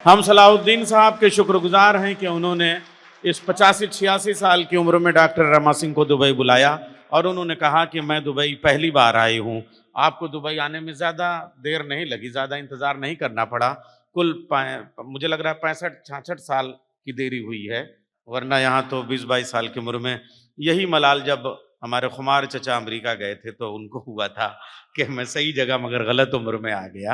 हम सलाहुद्दीन साहब के शुक्रगुजार हैं कि उन्होंने इस 85-86 साल की उम्र में डॉक्टर रमा सिंह को दुबई बुलाया और उन्होंने कहा कि मैं दुबई पहली बार आई हूँ, आपको दुबई आने में ज़्यादा देर नहीं लगी, ज़्यादा इंतज़ार नहीं करना पड़ा। कुल मुझे लग रहा है 65-66 साल की देरी हुई है, वरना यहाँ तो 20-22 साल की उम्र में यही मलाल जब हमारे खुमार चचा अमेरिका गए थे तो उनको हुआ था कि मैं सही जगह मगर गलत उम्र में आ गया।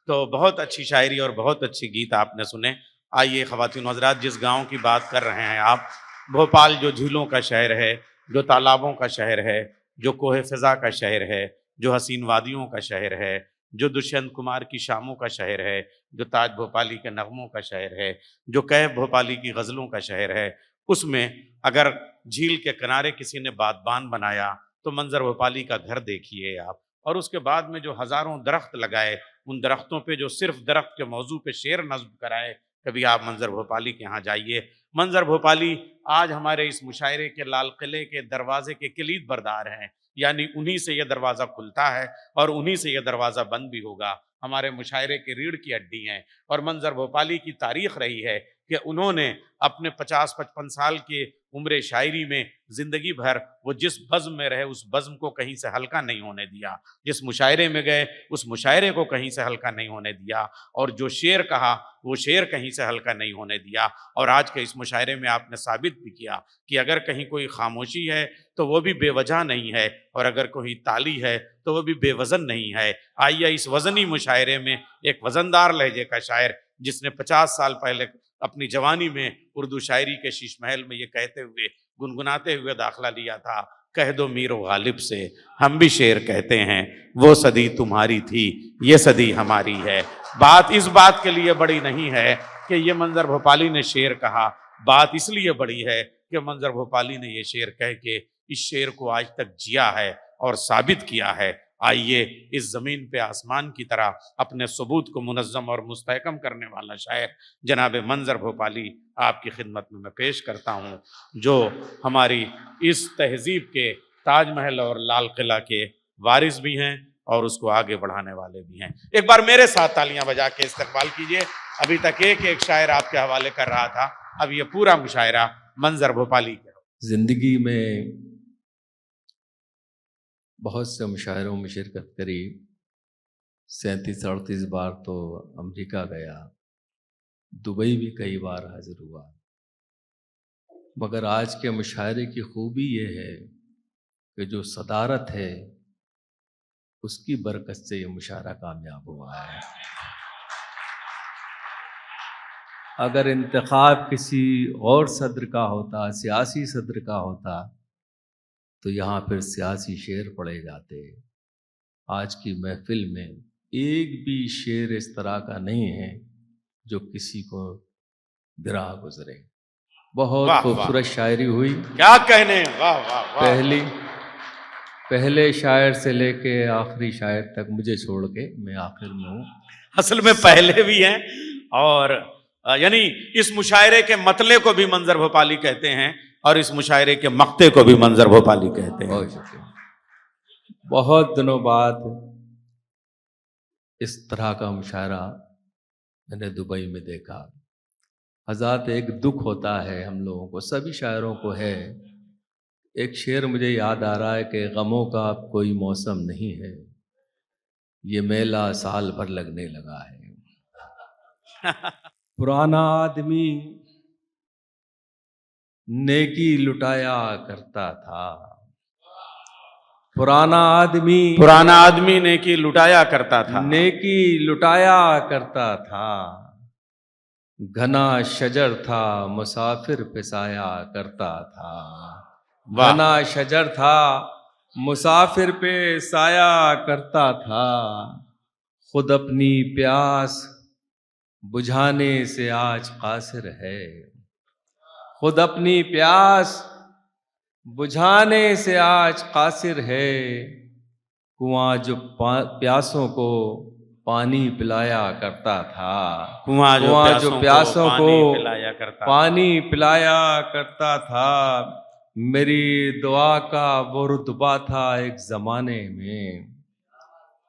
तो बहुत अच्छी शायरी और बहुत अच्छी गीत आपने सुने। आइए ख़वातीन हज़रात, जिस गांव की बात कर रहे हैं आप, भोपाल जो झीलों का शहर है, जो तालाबों का शहर है, जो कोहे फ़िज़ा का शहर है, जो हसीन वादियों का शहर है, जो दुष्यंत कुमार की शामों का शहर है, जो ताज भोपाली के नगमों का शहर है, जो कैफ भोपाली की गज़लों का शहर है, उसमें अगर झील के किनारे किसी ने बागबान बनाया तो मंजर भोपाली का घर देखिए आप। और उसके बाद में जो हज़ारों दरख्त लगाए, उन दरख्तों पे जो सिर्फ दरख्त के मौजू पे शेर नज़्म कराए, कभी आप मंजर भोपाली के यहाँ जाइए। मंजर भोपाली आज हमारे इस मुशायरे के लाल किले के दरवाजे के किलीद बरदार हैं, यानी उन्हीं से यह दरवाज़ा खुलता है और उन्हीं से यह दरवाज़ा बंद भी होगा। हमारे मुशायरे की रीढ़ की हड्डी हैं और मंजर भोपाली की तारीख रही है कि उन्होंने अपने 50-55 साल के उम्र शायरी में ज़िंदगी भर वो जिस बज़्म में रहे उस बज़्म को कहीं से हल्का नहीं होने दिया, जिस मुशायरे में गए उस मुशायरे को कहीं से हल्का नहीं होने दिया, और जो शेर कहा वो शेर कहीं से हल्का नहीं होने दिया। और आज के इस मुशायरे में आपने साबित भी किया कि अगर कहीं कोई खामोशी है तो वो भी बेवजह नहीं है, और अगर कोई ताली है तो वो भी बेवज़न नहीं है। आइए इस वज़नी मुशायरे में एक वज़नदार लहजे का शायर, जिसने 50 साल पहले अपनी जवानी में उर्दू शायरी के शीश महल में ये कहते हुए गुनगुनाते हुए दाखिला लिया था, कह दो मीर गालिब से हम भी शेर कहते हैं, वो सदी तुम्हारी थी ये सदी हमारी है। बात इस बात के लिए बड़ी नहीं है कि ये मंजर भोपाली ने शेर कहा, बात इसलिए बड़ी है कि मंजर भोपाली ने ये शेर कह के इस शेर को आज तक जिया है और साबित किया है। आइए इस ज़मीन पे आसमान की तरह अपने सबूत को मुनज़्ज़म और मुस्तहकम करने वाला शायर जनाब मंजर भोपाली आपकी खिदमत में मैं पेश करता हूँ, जो हमारी इस तहज़ीब के ताजमहल और लाल किला के वारिस भी हैं और उसको आगे बढ़ाने वाले भी हैं। एक बार मेरे साथ तालियां बजा के इस्तकबाल कीजिए। अभी तक एक एक शायर आपके हवाले कर रहा था, अब ये पूरा मुशायरा मंजर भोपाली का। जिंदगी में बहुत से मुशायरों में शिरकत करी, 37-38 बार तो अमेरिका गया, दुबई भी कई बार हाजिर हुआ, मगर आज के मुशायरे की खूबी ये है कि जो सदारत है उसकी बरकत से ये मुशायरा कामयाब हुआ है। अगर इंतखाब किसी और सदर का होता, सियासी सदर का होता, तो यहाँ फिर सियासी शेर पढ़े जाते। आज की महफिल में एक भी शेर इस तरह का नहीं है जो किसी को गिरा गुजरे। बहुत खूबसूरत शायरी हुई, क्या कहने, वाह वाह वाह। पहले शायर से लेके आखिरी शायर तक मुझे छोड़ के मैं आखिर में हूँ। असल में पहले भी हैं, और यानी इस मुशायरे के मतले को भी मंजर भोपाली कहते हैं और इस मुशायरे के मक्ते को भी मंजर भोपाली कहते हैं। बहुत दिनों बाद इस तरह का मुशायरा मैंने दुबई में देखा। हज़ात एक दुख होता है हम लोगों को, सभी शायरों को है। एक शेर मुझे याद आ रहा है कि गमों का अब कोई मौसम नहीं है, ये मेला साल भर लगने लगा है। पुराना आदमी नेकी लुटाया करता था, पुराना आदमी नेकी लुटाया करता था, नेकी लुटाया करता था। घना शजर था मुसाफिर पे साया करता था, घना शजर था मुसाफिर पे साया करता था। खुद अपनी प्यास बुझाने से आज कासिर है, खुद अपनी प्यास बुझाने से आज कासिर है। कुआं जो प्यासों को पानी पिलाया करता था, कुआं जो प्यासों को पानी पिलाया करता था। मेरी दुआ का वो रुतबा था एक ज़माने में,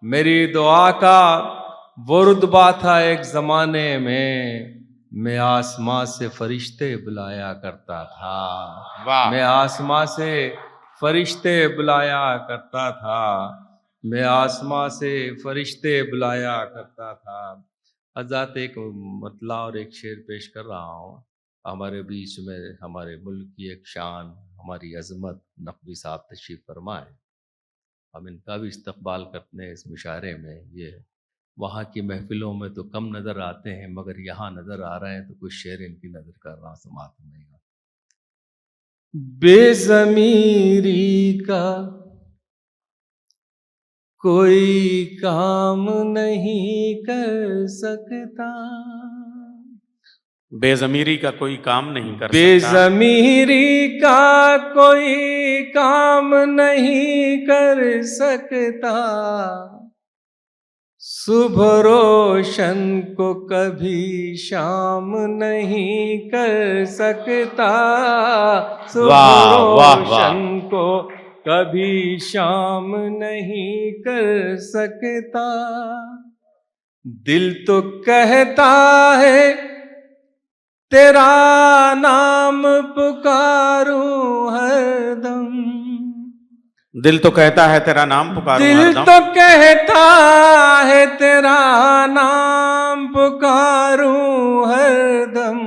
मेरी दुआ का वो रुतबा था एक ज़माने में। मैं आसमां से फरिश्ते बुलाया करता था। वाह। मैं आसमां से फरिश्ते बुलाया करता था। मैं आसमां से फरिश्ते बुलाया करता था। हज़रत एक मतला और एक शेर पेश कर रहा हूँ। हमारे बीच में हमारे मुल्क की एक शान, हमारी अज़मत नकवी साहब तशरीफ़ फरमाए। हम इनका भी इस्तक़बाल करते हैं इस मुशायरे में। ये वहाँ की महफ़िलों में तो कम नज़र आते हैं, मगर यहाँ नज़र आ रहे हैं तो कुछ शेर इनकी नज़र कर रहा हूँ, समाअत फरमाइएगा। बेज़मीरी का कोई काम नहीं कर सकता। बेज़मीरी का कोई काम नहीं कर सकता। बेज़मीरी का कोई काम नहीं कर सकता। सुबह रोशन को कभी शाम नहीं कर सकता। सुबह वाह वाह वाह। रोशन को कभी शाम नहीं कर सकता। दिल तो कहता है तेरा नाम पुकारूं हरदम। दिल तो कहता है तेरा नाम पुकारूं दिल हरदम। तो कहता है तेरा नाम पुकारूं हरदम।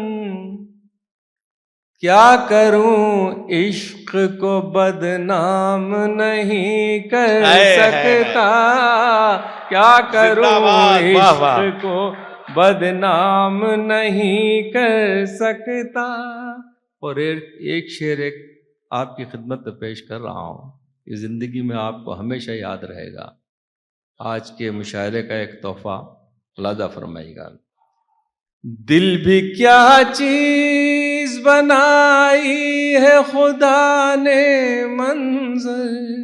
क्या करूं इश्क को बदनाम नहीं कर सकता। क्या करूं इश्क को बदनाम नहीं कर सकता। और एक शेर एक आपकी खिदमत में पेश कर रहा हूँ, ये ज़िंदगी में आपको हमेशा याद रहेगा। आज के मुशायरे का एक तोहफा लादा फरमाइएगा। दिल भी क्या चीज बनाई है खुदा ने मंज़र।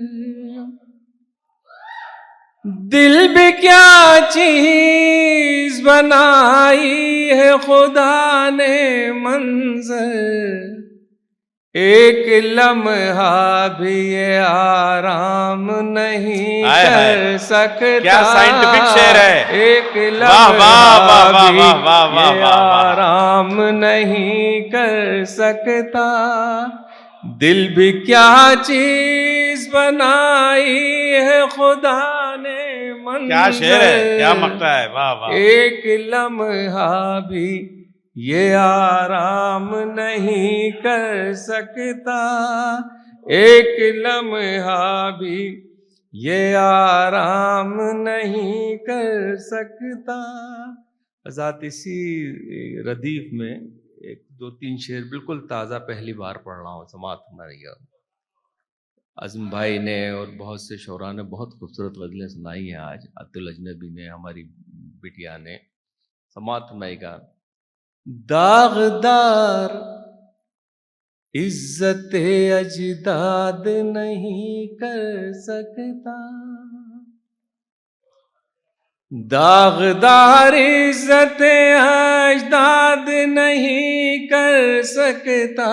दिल भी क्या चीज बनाई है खुदा ने मंज़र। एक लम्हा भी ये आराम नहीं कर सकता। क्या साइंटिफिक शेर है। एक लम्हा भी ये आराम नहीं कर सकता। दिल भी क्या चीज बनाई है खुदा ने मंज़र। क्या शेर है, क्या मक्ता है। वाह वाह। एक लम्हा भी ये आराम नहीं कर सकता। एक लम्हा भी ये आराम नहीं कर सकता। आज़ाद इसी रदीफ में एक दो तीन शेर बिल्कुल ताज़ा पहली बार पढ़ रहा हूँ, समाअत फरमाइएगा। आज़म भाई ने और बहुत से शोरा ने बहुत खूबसूरत गज़लें सुनाई हैं आज। अब्दुल अजनबी ने, हमारी बिटिया ने। समाअत फरमाइएगा। दागदार इज्जत अजदाद नहीं कर सकता। दागदार इज्जत अजदाद नहीं कर सकता।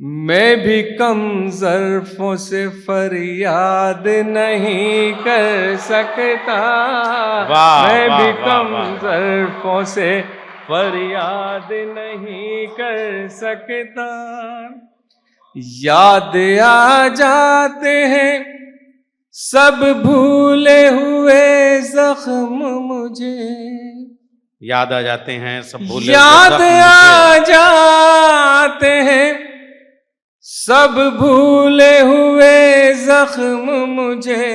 मैं भी कम ज़र्फ़ों से फरियाद नहीं कर सकता। मैं भी कम ज़र्फ़ों से फरियाद नहीं कर सकता। याद आ जाते हैं सब भूले हुए ज़ख्म मुझे। याद आ जाते हैं सब भूले याद आ जाते हैं सब भूले हुए ज़ख्म मुझे।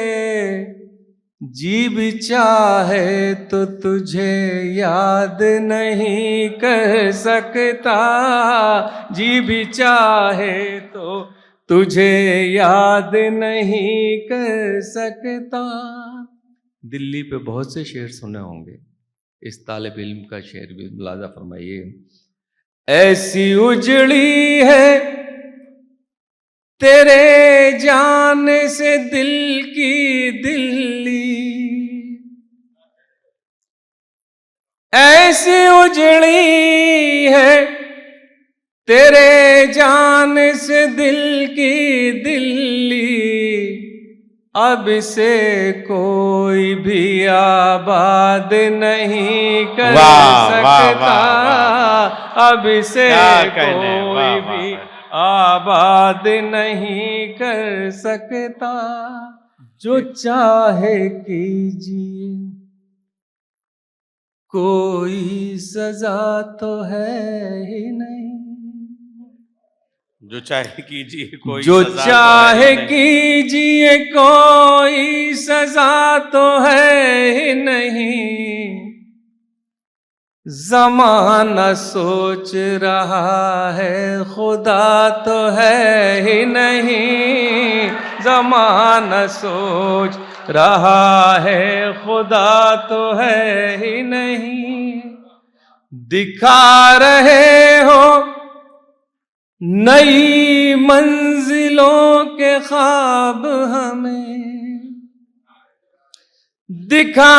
जी भी चाहे तो तुझे याद नहीं कर सकता। जी भी चाहे तो तुझे याद नहीं कर सकता। दिल्ली पे बहुत से शेर सुने होंगे, इस तालिब इल्म का शेर भी मुलाजा फरमाइए। ऐसी उजड़ी है तेरे जाने से दिल की दिल्ली। ऐसी उजड़ी है तेरे जाने से दिल की दिल्ली। अब से कोई भी आबाद नहीं कर वाह, वाह, सकता, वाह, अब से क्या कहने, कोई वाह, भी वाह। आबाद नहीं कर सकता, जो चाहे कीजिए कोई सजा तो है ही नहीं, जो चाहे कीजिए कोई जो सजा तो है चाहे ही नहीं। कीजिए कोई सजा तो है ही नहीं, ज़माना सोच रहा है खुदा तो है ही नहीं, ज़माना सोच रहा है खुदा तो है ही नहीं, दिखा रहे हो नई मंजिलों के ख्वाब हमें, दिखा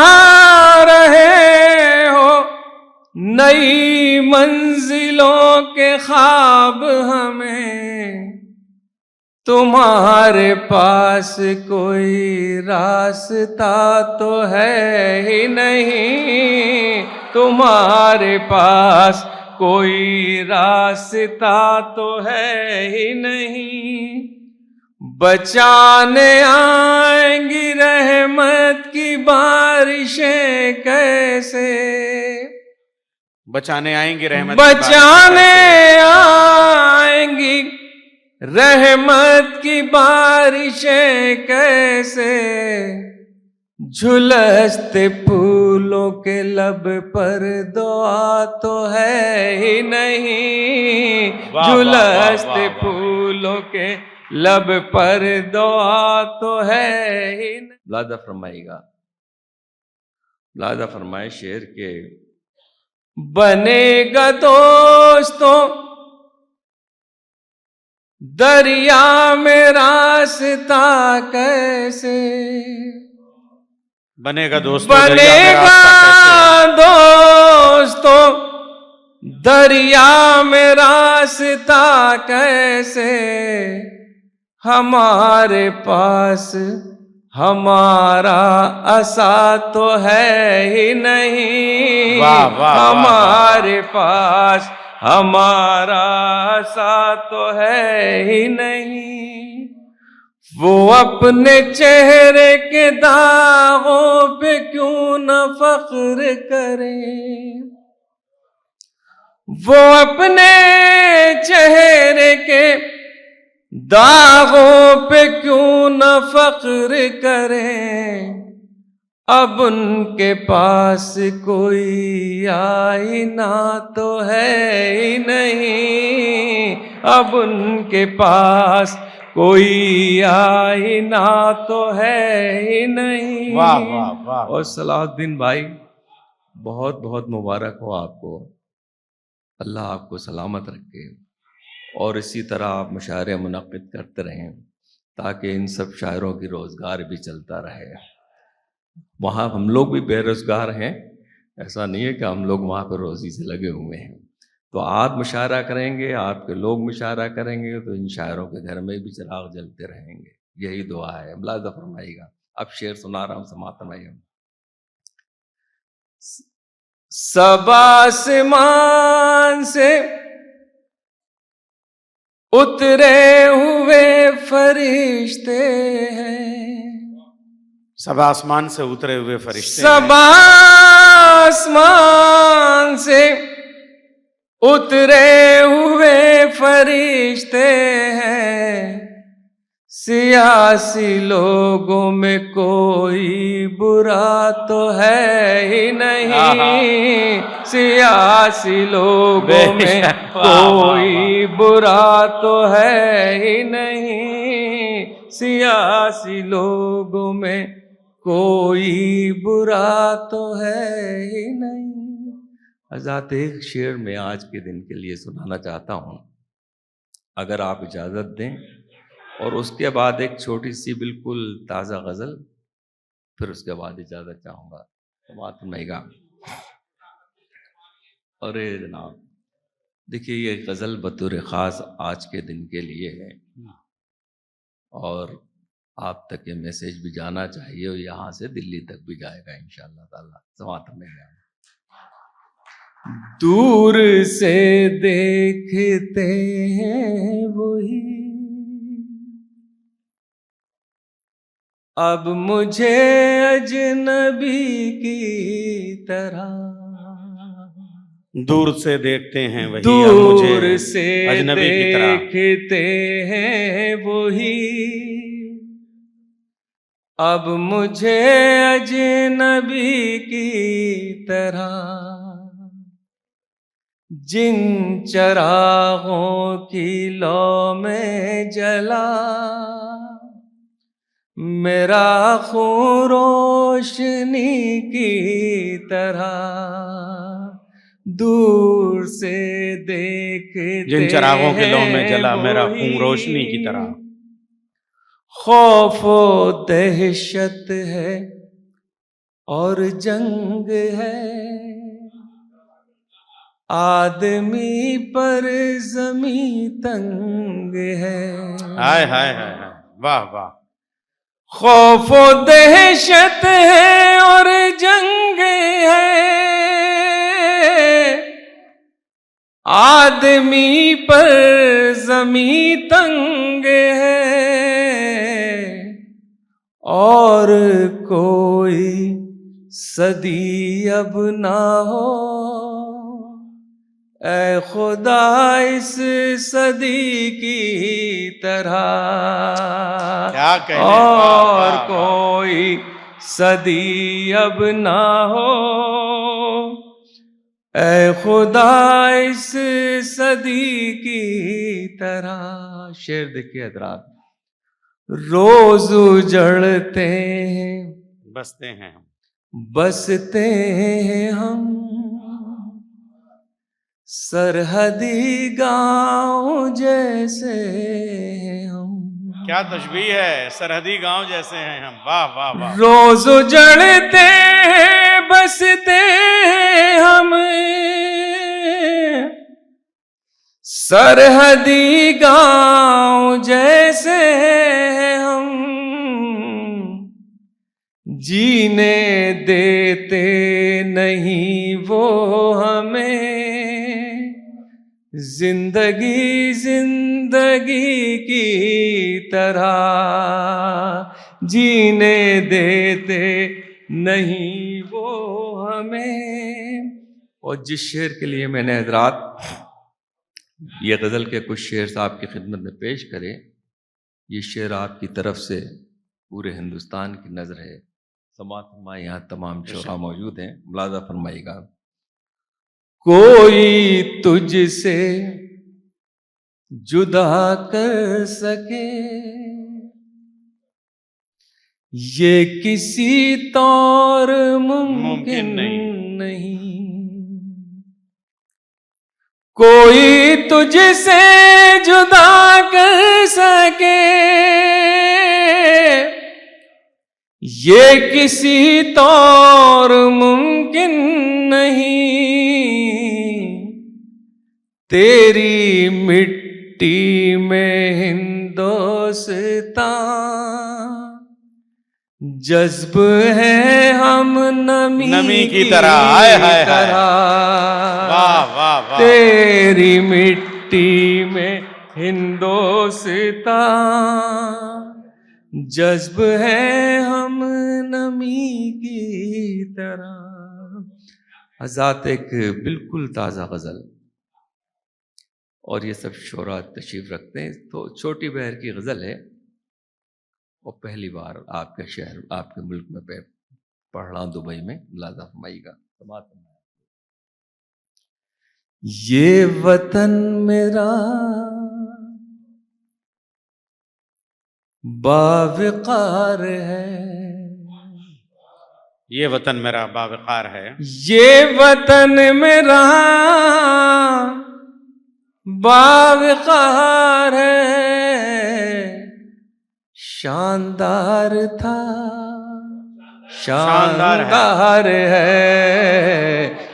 रहे हो नई मंजिलों के ख्वाब हमें, तुम्हारे पास कोई रास्ता तो है ही नहीं, तुम्हारे पास कोई रास्ता तो है ही नहीं, बचाने आएंगी रहमत की बारिशें कैसे, बचाने आएंगे रहमत की बचाने बारिशें आएंगी रहमत की बारिशें कैसे, झुलसते फूलों के लब पर दुआ तो है ही नहीं, वाह, वाह, वाह, झुलसते वाह, वाह। फूलों के लब पर दुआ तो है ही नहीं। लादा फरमाएगा, लादा फरमाए शेर के, बनेगा दोस्तों दरिया में रास्ता कैसे, बनेगा दोस्तों दरिया में बनेगा रास्ता दोस्तों दरिया में रास्ता कैसे, हमारे पास हमारा आसा तो है ही नहीं, वाह, वाह, वाह, हमारे पास हमारा आसा तो है ही नहीं, वो अपने चेहरे के दागों पे क्यों न फख्र करें, वो अपने चेहरे के दागों पे क्यों न फख्र करें, अब उनके पास कोई आईना तो है ही नहीं, अब उनके पास कोई आईना तो है ही नहीं। वाह, वाह, वाह। और सलाहुद्दीन भाई बहुत बहुत मुबारक हो आपको, अल्लाह आपको सलामत रखे और इसी तरह आप मुशायरे मुनक़्क़िद करते रहें ताकि इन सब शायरों की रोज़गार भी चलता रहे। वहाँ हम लोग भी बेरोज़गार हैं, ऐसा नहीं है कि हम लोग वहाँ पर रोज़ी से लगे हुए हैं, तो आप मुशायरा करेंगे, आपके लोग मुशायरा करेंगे तो इन शायरों के घर में भी चिराग जलते रहेंगे, यही दुआ है। मुलाज़ा फरमाइएगा, अब शेर सुना रहा हूँ, समाअत फरमाइए। सब आसमान से उतरे हुए फरिश्ते हैं, सब आसमान से उतरे हुए फरिश्ते सब हैं, आसमान से उतरे हुए फरिश्ते हैं, सियासी लोगों में कोई बुरा तो है ही नहीं, सियासी लोगों में कोई बुरा तो है ही नहीं, सियासी लोगों में कोई बुरा तो है ही नहीं। हज़रत एक शेर में आज के दिन के लिए सुनाना चाहता हूँ, अगर आप इजाज़त दें, और उसके बाद एक छोटी सी बिल्कुल ताज़ा गज़ल, फिर उसके बाद इजाज़त चाहूँगा। तो बात सुनाइएगा। अरे जनाब, देखिए ये गज़ल बतौर ख़ास आज के दिन के लिए है, और आप तक ये मैसेज भी जाना चाहिए और यहाँ से दिल्ली तक भी जाएगा इंशाअल्लाह ताला। समात में दूर से देखते हैं वही अब मुझे अजनबी की तरह, दूर से देखते हैं वही दूर अब मुझे से अजनबी की तरह, देखते हैं वही अब मुझे अजनबी की तरह, जिन चरागों की लौ में जला मेरा खून रोशनी की तरह, दूर से देखते जिन चरागों के लौ में जला हैं मेरा वही, खून रोशनी की तरह, खौफ व दहशत है और जंग है आदमी पर जमी तंग है। हाय हाय हाय हाय, वाह वाह। खौफ व दहशत है और जंग है आदमी पर जमी तंग है और कोई सदी अब ना हो ऐ खुदा इस सदी की तरह, क्या कहने, और वाह, वाह, कोई सदी अब ना हो ऐ खुदा इस सदी की तरह। शेर देखिए हजरात, रोज उजड़ते हैं बसते हैं हम, बसते हैं हम सरहदी गांव जैसे हैं हम। क्या तशबीह है, सरहदी गांव जैसे हैं हम, वाह वाह वाह। रोज उजड़ते हैं बसते हैं हम सरहदी गांव जैसे हैं हम, जीने देते नहीं वो हमें जिंदगी जिंदगी की तरह, जीने देते नहीं वो हमें। और जिस शेर के लिए मैंने हजरात ये गज़ल के कुछ शेर आपकी खिदमत में पेश करे, ये शेर आपकी तरफ से पूरे हिंदुस्तान की नज़र है। समात फरमाए, यहाँ तमाम शोरा मौजूद हैं, मुलाज़ा फरमाइएगा। कोई तुझसे जुदा कर सके ये किसी तौर मुमकिन नहीं, कोई तुझसे जुदा कर सके ये किसी तौर मुमकिन नहीं, तेरी मिट्टी में हिंदुस्तान जज्ब है हम नमी की तरह, हाय हाय हाय, वाह वाह वाह। तेरी मिट्टी में हिंदुस्तान जज्ब है हम नमी की तरह। हज़ात एक बिल्कुल ताज़ा गज़ल, और ये सब शोरा तशरीफ़ रखते हैं, तो छोटी बहर की गज़ल है और पहली बार आपके शहर आपके मुल्क में पढ़ रहा हूँ, दुबई में, मुलाज़ा फरमाइएगा। ये वतन मेरा बावकार है, ये वतन मेरा बावकार है, ये वतन मेरा बावकार है, शानदार था शानदार है,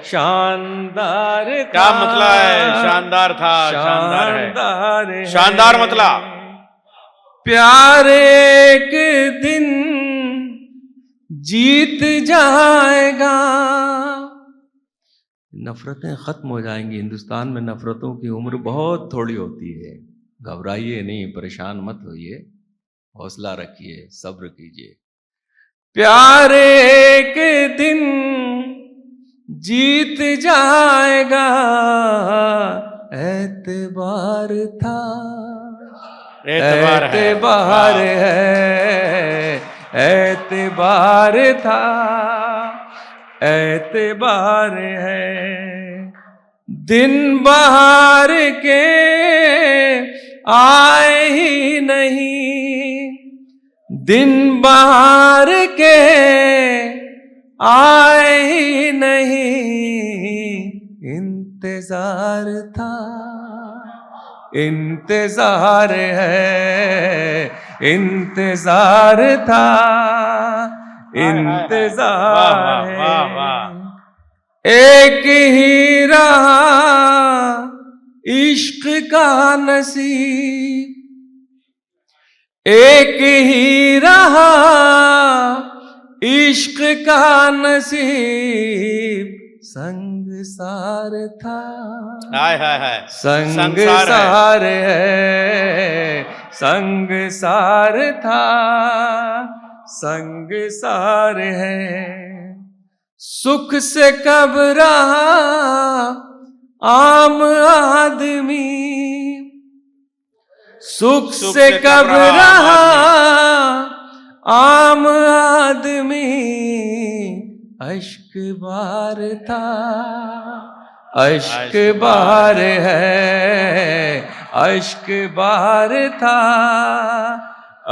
शानदार क्या मतलब है? शानदार था, शानदार है, शानदार मतलब प्यार एक दिन जीत जाएगा। नफरतें खत्म हो जाएंगी। हिंदुस्तान में नफरतों की उम्र बहुत थोड़ी होती है। घबराइए नहीं, परेशान मत होइए, हौसला रखिए, सब्र कीजिए। प्यार एक दिन जीत जाएगा, एतबार था, एतबार है, एतबार था, एतबार है। दिन बहार के आए ही नहीं, दिन बहार के आए ही नहीं, इंतजार था, इंतजार है, इंतजार था, इंतजार है। एक ही रहा इश्क का नसीब, एक ही रहा इश्क का नसीब, संगसार था, हाय हाय हाय, संगसार है, संगसार था, संगसार है। सुख से कब रहा आम आदमी, सुख से कब रहा आम आदमी, अश्क बार था, अश्क बार है, अश्क बार था,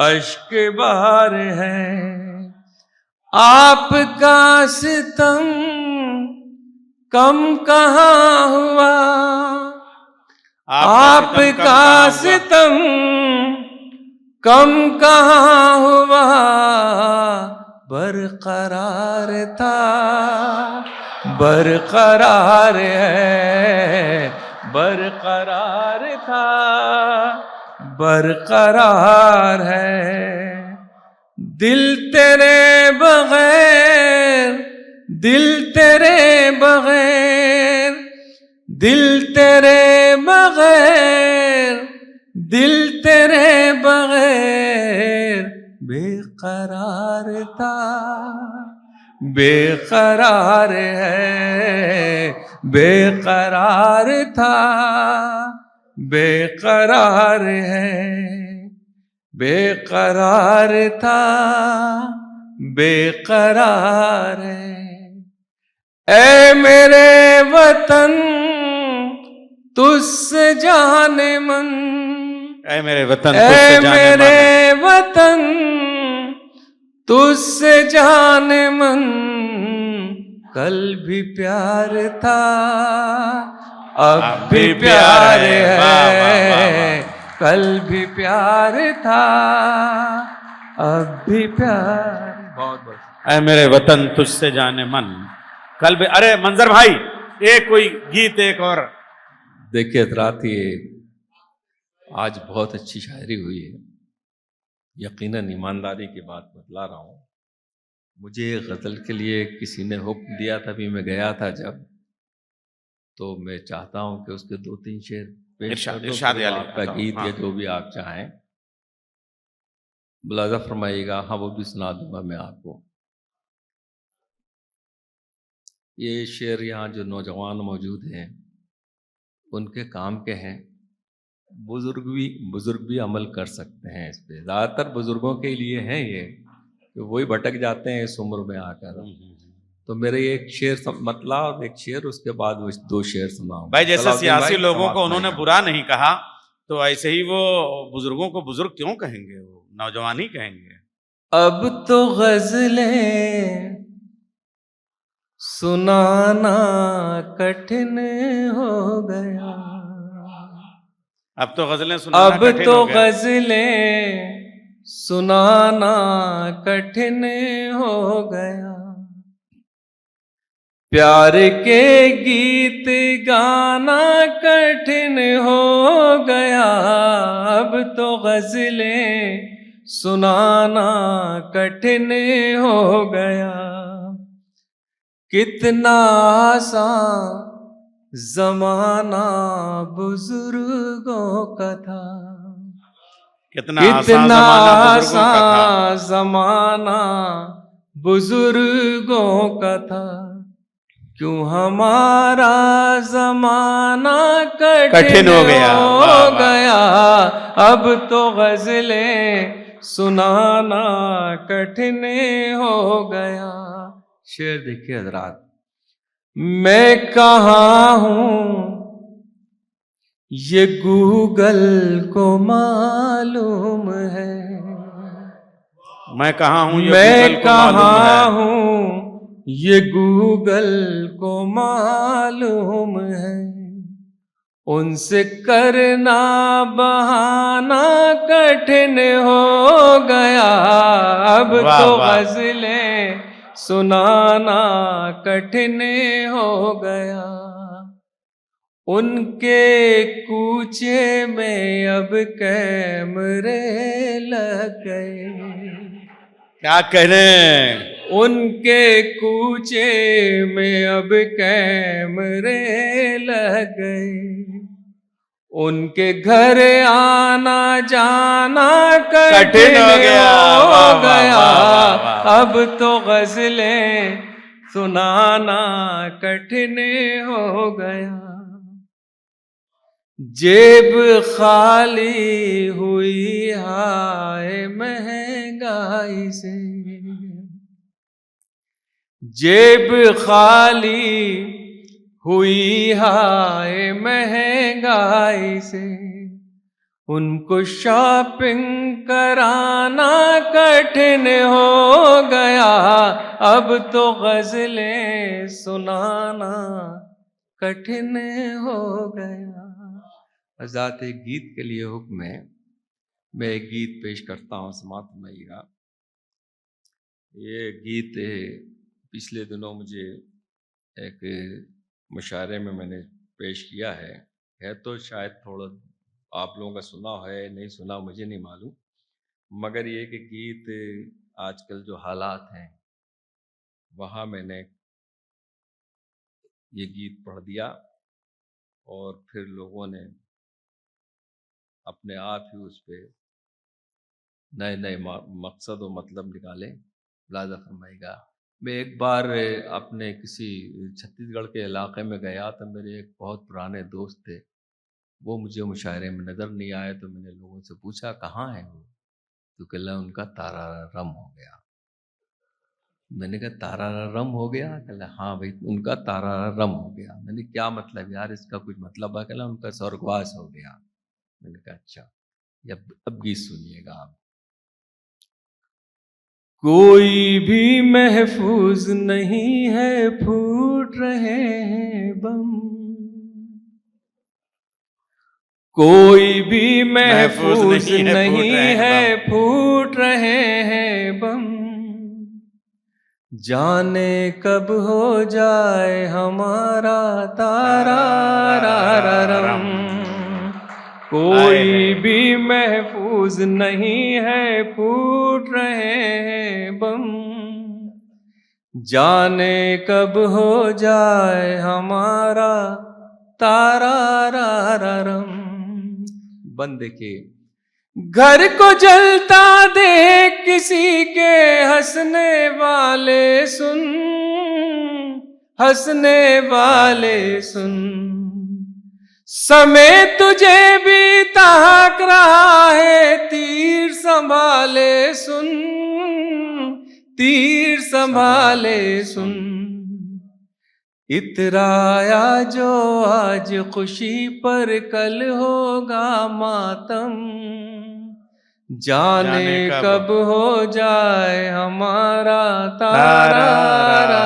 अश्क बार है। आपका सितम कम कहाँ हुआ, आपका सितम कम कहाँ हुआ, बरकरार था, बरकरार है, बरकरार था, बरकरार है। दिल तेरे बगैर, दिल तेरे बगैर, दिल तेरे बगैर, दिल तेरे बगैर बेकरार था, बेकरार है, बेकरार था, बेकरार है, बेकरार था, बेकरार है। ऐ मेरे वतन तुझसे जाने मन, ऐ मेरे वतन, ऐ मेरे वतन तुझसे जाने मन, कल भी प्यार था, अब भी प्यार है, कल भी प्यार था, अब भी प्यार। बहुत बहुत। ऐ मेरे वतन तुझसे जाने मन, कल भी। अरे मंजर भाई, एक कोई गीत एक और। देखिए रात ये आज बहुत अच्छी शायरी हुई है। यकीनन ईमानदारी की बात बतला रहा हूँ। मुझे गज़ल के लिए किसी ने हुक्म दिया था, भी मैं गया था जब, तो मैं चाहता हूँ कि उसके 2-3 शेर पेश कर दूं। इरशाद आपका गीत या जो भी आप चाहें मुलाज़ा फरमाइएगा। हाँ, वो भी सुना दूंगा मैं आपको। ये शेर यहाँ जो नौजवान मौजूद हैं उनके काम के हैं। बुजुर्ग भी अमल कर सकते हैं इस पे। ज़्यादातर बुजुर्गों के लिए हैं ये, कि वही भटक जाते हैं इस उम्र में आकर। तो मेरे एक शेर मतला और एक शेर, उसके बाद वो 2 शेर सुनाऊं। भाई जैसे सियासी लोगों को उन्होंने बुरा नहीं कहा, तो ऐसे ही वो बुजुर्गों को बुजुर्ग क्यों कहेंगे, वो नौजवान ही कहेंगे। अब तो गजलें सुनाना कठिन हो गया, अब तो गजलें सुनाना अब कठिन तो हो गया। गजलें सुनाना कठिन हो गया। प्यार के गीत गाना कठिन हो गया, अब तो गजलें सुनाना कठिन हो गया। कितना आसान जमाना बुजुर्गों का था, कितना आसान जमाना बुजुर्गों का था। जमाना बुजुर्गों का था, क्यों हमारा जमाना कठिन हो गया। वाह, वाह। अब तो गजलें सुनाना कठिन हो गया। शेर देखिए हजरात, मैं कहाँ हूँ ये गूगल को मालूम है, मैं कहाँ हूँ ये मैं गूगल को मालूम कहाँ है। हूँ ये गूगल को मालूम है। उनसे करना बहाना कठिन हो गया, अब वाह, तो वाह। गजलें सुनाना कठिन हो गया। उनके कूचे में अब कैमरे लग गए, क्या कह रहे हैं? उनके कूचे में अब कैमरे लग गए। उनके घर आना जाना कठिन हो गया, अब तो गजलें सुनाना कठिन हो गया। जेब खाली हुई हाय महंगाई से, जेब खाली हुई हाय महंगाई से। उनको शॉपिंग कराना कठिन हो गया, अब तो गजलें सुनाना कठिन हो गया। हज़रात, एक गीत के लिए हुक्म है, मैं एक गीत पेश करता हूँ, समाअत फरमाइएगा। ये गीत पिछले दिनों मुझे एक मुशायरे में मैंने पेश किया है तो शायद थोड़ा आप लोगों का सुना है नहीं सुना मुझे नहीं मालूम, मगर ये कि गीत आजकल जो हालात हैं वहाँ मैंने ये गीत पढ़ दिया और फिर लोगों ने अपने आप ही उस पर नए नए मकसद और मतलब निकाले। लाजा फरमाएगा, मैं एक बार अपने किसी छत्तीसगढ़ के इलाके में गया तो मेरे एक बहुत पुराने दोस्त थे, वो मुझे मुशायरे में नज़र नहीं आए तो मैंने लोगों से पूछा कहाँ है वो, तो कहला उनका तारारम हो गया। मैंने कहा तारारम हो गया? कहला हाँ भाई उनका तारारम हो गया। मैंने क्या मतलब यार, इसका कुछ मतलब है? कहला उनका स्वर्गवास हो गया। मैंने कहा अच्छा, अब गीत सुनिएगा आप। कोई भी महफूज नहीं है, फूट रहे हैं बम, कोई भी महफूज नहीं है, फूट रहे हैं बम। जाने कब हो जाए हमारा तारारम, कोई भी महफूज नहीं है, फूट रहे हैं बम। जाने कब हो जाए हमारा तारारम। बंद देखिए, घर को जलता देख किसी के हंसने वाले सुन, हंसने वाले सुन। समय तुझे भी ताक रहा है, तीर संभाले सुन, तीर संभाले सुन। इतराया जो आज खुशी पर कल होगा मातम, जाने कब हो जाए हमारा तारारम।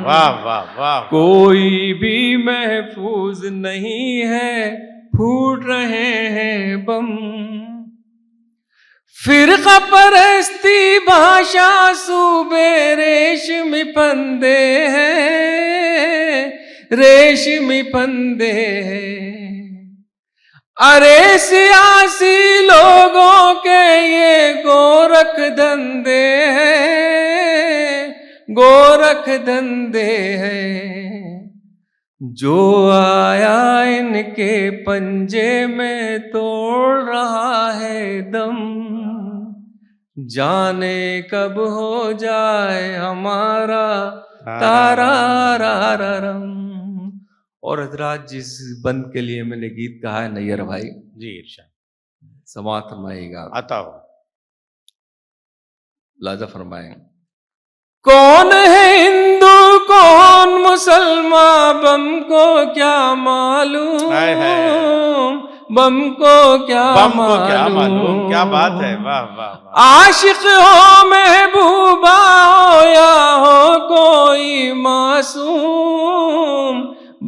वाह वाह वाह। कोई भी महफूज नहीं है, फूट रहे हैं बम। फिरका परस्ती भाषा सूबे रेशमी फंदे हैं, रेशमी फंदे हैं। अरे सियासी लोगों के ये गोरख धंधे हैं, गोरख धंधे हैं। जो आया इनके पंजे में तोड़ रहा है दम, जाने कब हो जाए हमारा तारारारम। और हजरात, जिस बंद के लिए मैंने गीत कहा है नैयर भाई जी इरशाद समाअत फरमाइएगा, आता हो। लाजा फरमाएं। कौन है हिंदू कौन मुसलमान, बम को क्या मालूम, हाय हाय। बम को क्या बम को क्या मालूम, क्या बात है, वाह वाह वाह। आशिक हो महबूबा हो या हो कोई मासूम,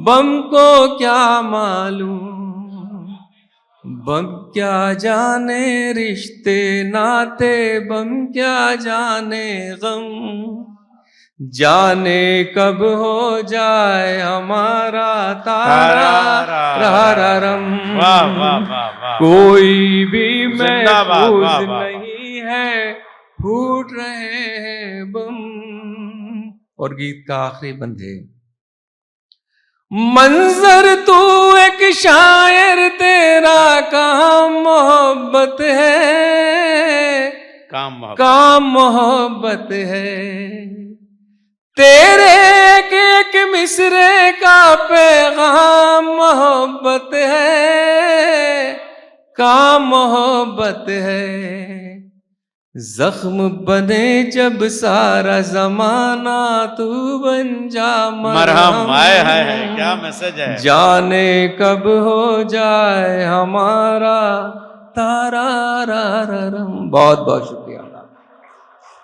बम को क्या मालूम। बम क्या जाने रिश्ते नाते, बम क्या जाने गम, जाने कब हो जाए हमारा तारारारम। वाह वाह वाह वाह। कोई भी जिंदाबाद, महफूज वाह, वाह, वाह। नहीं है, फूट रहे हैं बम। और गीत का आखिरी बंद है। मंजर तू एक शायर, तेरा काम मोहब्बत है, काम मोहब्बत है। तेरे एक मिसरे का पैगाम मोहब्बत है, काम मोहब्बत है। जख्म बने जब सारा जमाना, तू बन जा मरहम। हाय हाय हाय, क्या मैसेज है। जाने कब हो जाए हमारा तारारारम। बहुत बहुत शुक्रिया।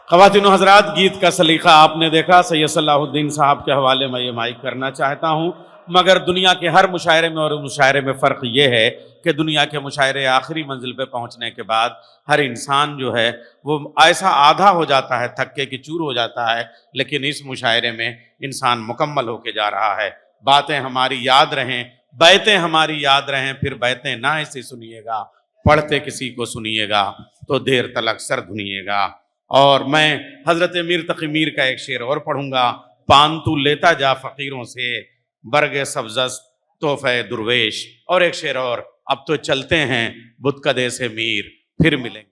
ख़वातीन हज़रात, गीत का सलीक़ा आपने देखा। सैयद सलाहुद्दीन साहब के हवाले में ये माइक करना चाहता हूँ, मगर दुनिया के हर मुशायरे में और मुशायरे में फ़र्क ये है कि दुनिया के मुशायरे आखिरी मंजिल पे पहुँचने के बाद हर इंसान जो है वो ऐसा आधा हो जाता है, थक्के की चूर हो जाता है, लेकिन इस मुशायरे में इंसान मुकम्मल होके जा रहा है। बातें हमारी याद रहें, बैतें हमारी याद रहें, फिर बैतें ना ऐसे सुनिएगा, पढ़ते किसी को सुनिएगा तो देर तलक सर धुनिएगा। और मैं हज़रत मीर तक़ी मीर का एक शेर और पढ़ूंगा। पान तू लेता जा फ़कीरों से, बरगे सब्ज़स तोहफ़े दुर्वेश। और एक शेर और, अब तो चलते हैं बुतकदे से मीर, फिर मिलेंगे।